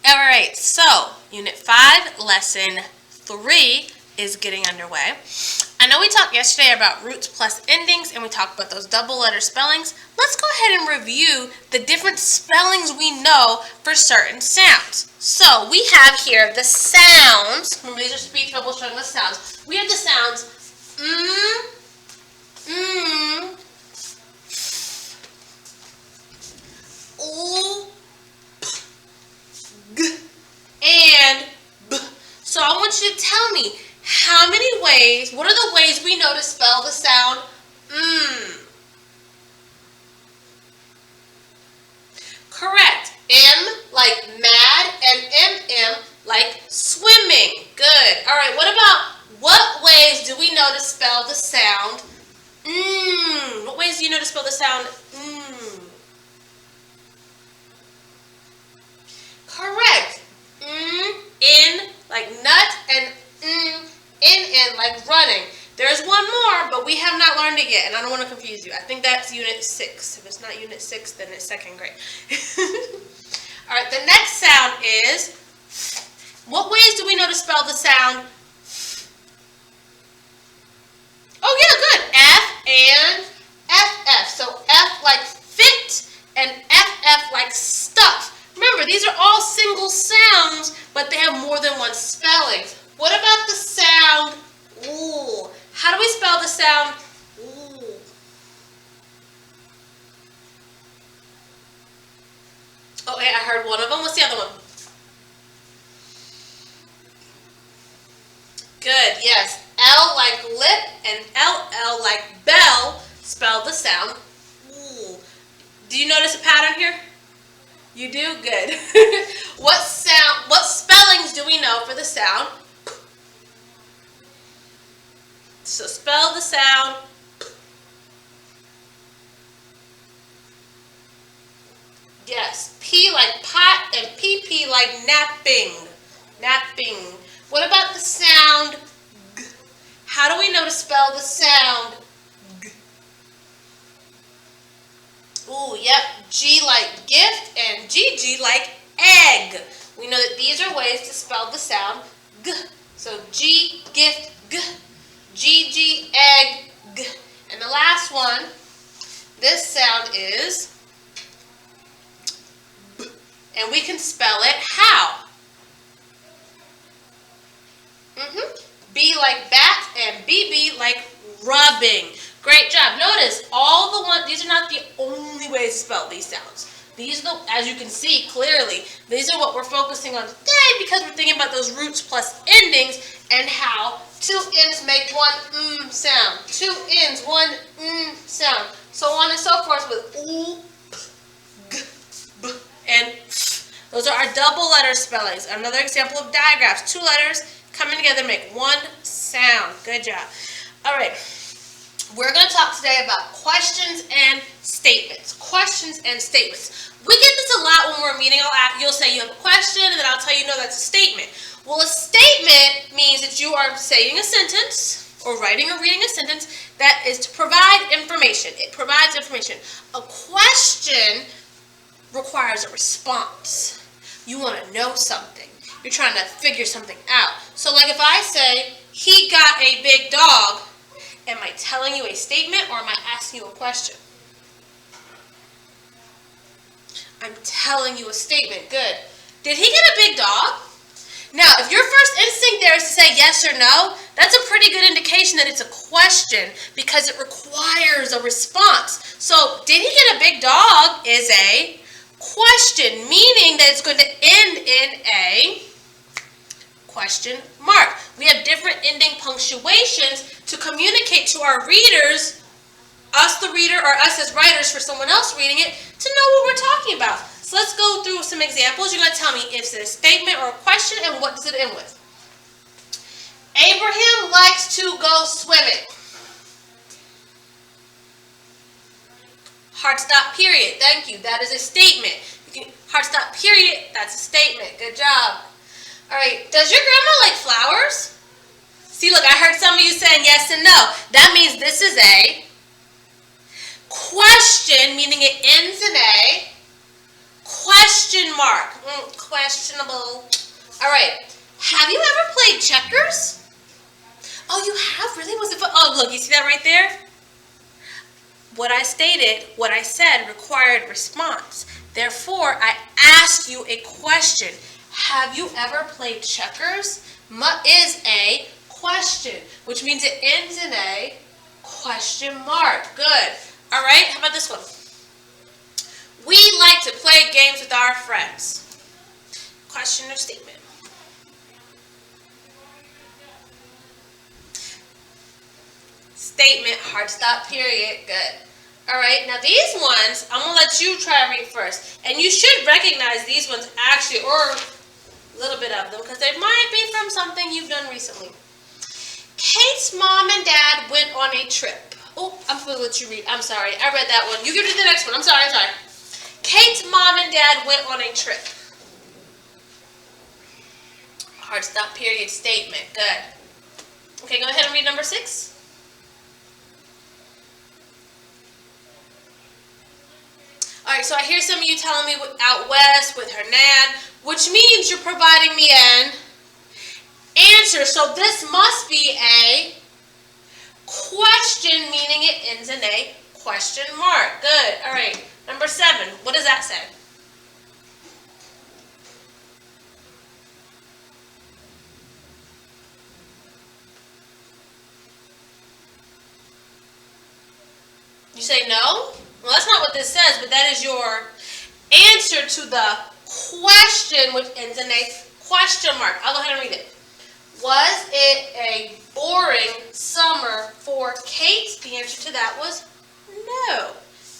Alright, so Unit 5, Lesson 3 is getting underway. I know we talked yesterday about roots plus endings, and we talked about those double letter spellings. Let's go ahead and review the different spellings we know for certain sounds. So we have here the sounds. Remember, these are speech bubbles showing the sounds. We have the sounds ooh, g, and b. So I want you to tell me how many ways, what are the ways we know to spell the sound Correct. M like mad and MM like swimming. Good. All right, what ways do we know to spell the sound What ways do you know to spell the sound Correct. In like nut and in like running. There's one more, but we have not learned it yet, and I don't want to confuse you. I think that's Unit 6. If it's not Unit 6, then it's second grade. All right, the next sound is, what ways do we know to spell the sound? Oh yeah, good. F and FF. So F like fit and FF like stuff. Remember, these are all single sounds, but they have more than one spelling. What about the sound ooh? How do we spell the sound ooh? Okay, I heard one of them. What's the other one? Good, yes. L like lip and LL like bell spell the sound ooh. Do you notice a pattern here? You do? Good. What spellings do we know for the sound? So spell the sound yes. P like pot and PP like napping. Napping. What about the sound G? How do we know to spell the sound G? Ooh, yep. G like gift and GG like egg. We know that these are ways to spell the sound G. So G, gift, G. GG, egg, G. And the last one, this sound is B. And we can spell it how? B like bat and BB like rubbing. Great job. Notice these are not the only ways to spell these sounds. These are as you can see clearly, these are what we're focusing on today because we're thinking about those roots plus endings and how two ends make one sound. Two ends, one sound. So on and so forth with ooh, p, g, b, and f. Those are our double letter spellings. Another example of digraphs. Two letters coming together make one sound. Good job. All right. We're going to talk today about questions and statements. Questions and statements. We get this a lot when we're meeting. You'll say you have a question, and then I'll tell you, no, that's a statement. Well, a statement means that you are saying a sentence or writing or reading a sentence that is to provide information. It provides information. A question requires a response. You want to know something. You're trying to figure something out. So like if I say, he got a big dog, am I telling you a statement or am I asking you a question? I'm telling you a statement. Good. Did he get a big dog? Now, if your first instinct there is to say yes or no, that's a pretty good indication that it's a question because it requires a response. So, did he get a big dog is a question, meaning that it's going to end in a question mark. We have different ending punctuations to communicate to our readers, us the reader or us as writers for someone else reading it, to know what we're talking about. So let's go through some examples. You're going to tell me if it's a statement or a question and what does it end with. Abraham likes to go swimming. Heart stop period. Thank you. That is a statement. Heart stop period. That's a statement. Good job. All right. Does your grandma like flowers? See, look, I heard some of you saying yes and no. That means this is a question, meaning it ends in a question mark. Questionable. All right. Have you ever played checkers? Oh, you have? Really? Was it fun? Oh, look, you see that right there? What I said required response. Therefore, I asked you a question. Have you ever played checkers? Is a question, which means it ends in a question mark. Good. All right, how about this one? We like to play games with our friends. Question or statement? Statement, hard stop, period. Good. All right, now these ones, I'm going to let you try to read first. And you should recognize these ones actually, or a little bit of them, because they might be from something you've done recently. Kate's mom and dad went on a trip. Oh, I'm supposed to let you read. I'm sorry, I read that one. You can read the next one. I'm sorry. Kate's mom and dad went on a trip. Hard stop, period, statement. Good. Okay, go ahead and read number 6. All right, so I hear some of you telling me out west with her nan, which means you're providing me an answer. So this must be a question, meaning it ends in a question mark. Good. All right, number 7. What does that say? You say no? Well, that's not what this says, but that is your answer to the question, which ends in a question mark. I'll go ahead and read it. Was it a boring summer for Kate? The answer to that was no.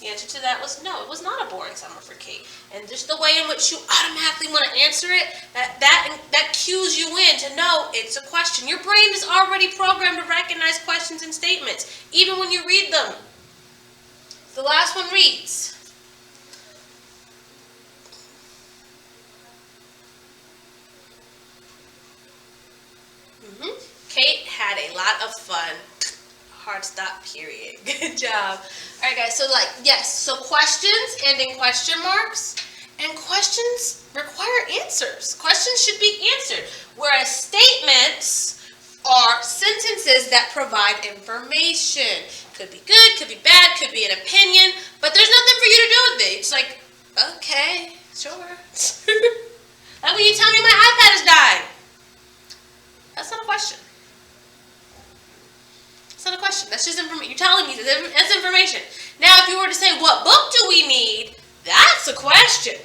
The answer to that was no. It was not a boring summer for Kate. And just the way in which you automatically want to answer it, that cues you in to know it's a question. Your brain is already programmed to recognize questions and statements, even when you read them. The last one reads, Kate had a lot of fun. Hard stop, period. Good job. All right, guys, so yes, so questions end in question marks, and questions require answers. Questions should be answered, whereas statements are sentences that provide information. Could be good, could be bad, could be an opinion, but there's nothing for you to do with it. It's like, okay, sure. Like when you tell me my iPad has died. That's not a question. It's not a question. That's just information. You're telling me that's information. Now, if you were to say, what book do we need? That's a question.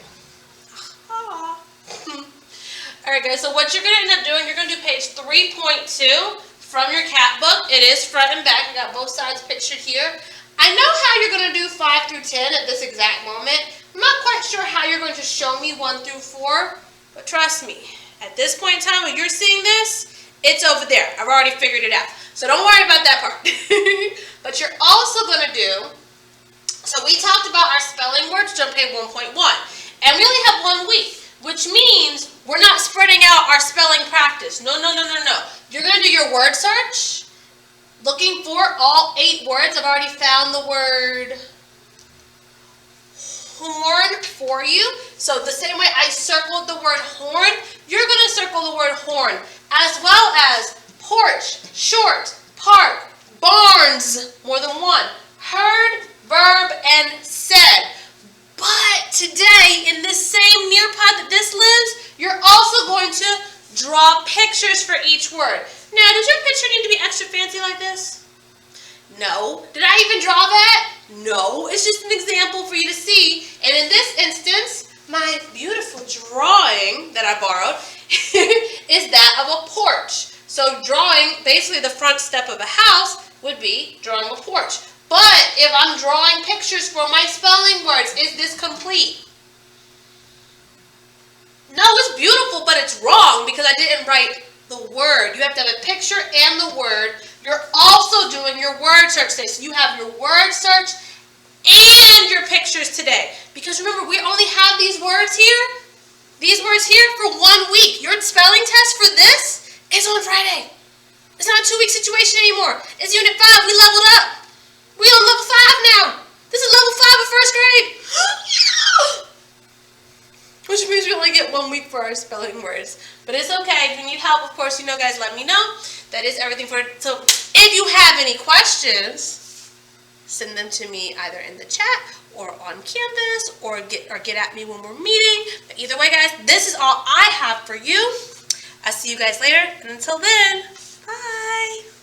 All right, guys, so what you're going to end up doing, you're going to do page 3.2 from your cat book. It is front and back. I got both sides pictured here. I know how you're going to do 5 through 10 at this exact moment. I'm not quite sure how you're going to show me 1 through 4, but trust me, at this point in time when you're seeing this, it's over there. I've already figured it out. So don't worry about that part. But you're also going to do, so we talked about our spelling words on page 1.1, and we only have 1 week, which means we're not spreading out our spelling practice. No. You're going to do your word search, looking for all 8 words. I've already found the word horn for you. So the same way I circled the word horn, you're going to circle the word horn, as well as porch, short, park, barns, more than 1, heard, verb, and said. But today, in this same Nearpod that this lives, you're also going to draw pictures for each word. Now, does your picture need to be extra fancy like this? No. Did I even draw that? No. It's just an example for you to see. And in this instance, my beautiful drawing that I borrowed is that of a porch. So drawing basically the front step of a house would be drawing a porch. But if I'm drawing pictures for my spelling words, is this complete? No, it's beautiful, but it's wrong because I didn't write the word. You have to have a picture and the word. You're also doing your word search today. So you have your word search and your pictures today. Because remember, we only have these words here for 1 week. Your spelling test for this is on Friday. It's not a 2-week situation anymore. It's Unit 5. We leveled up. We on level 5 now. This is level 5 of 1st grade. Which means we only get 1 week for our spelling words. But it's okay. If you need help, of course, you know, guys, let me know. That is everything for it. So if you have any questions, send them to me either in the chat or on Canvas, or get at me when we're meeting. But either way, guys, this is all I have for you. I'll see you guys later. And until then, bye.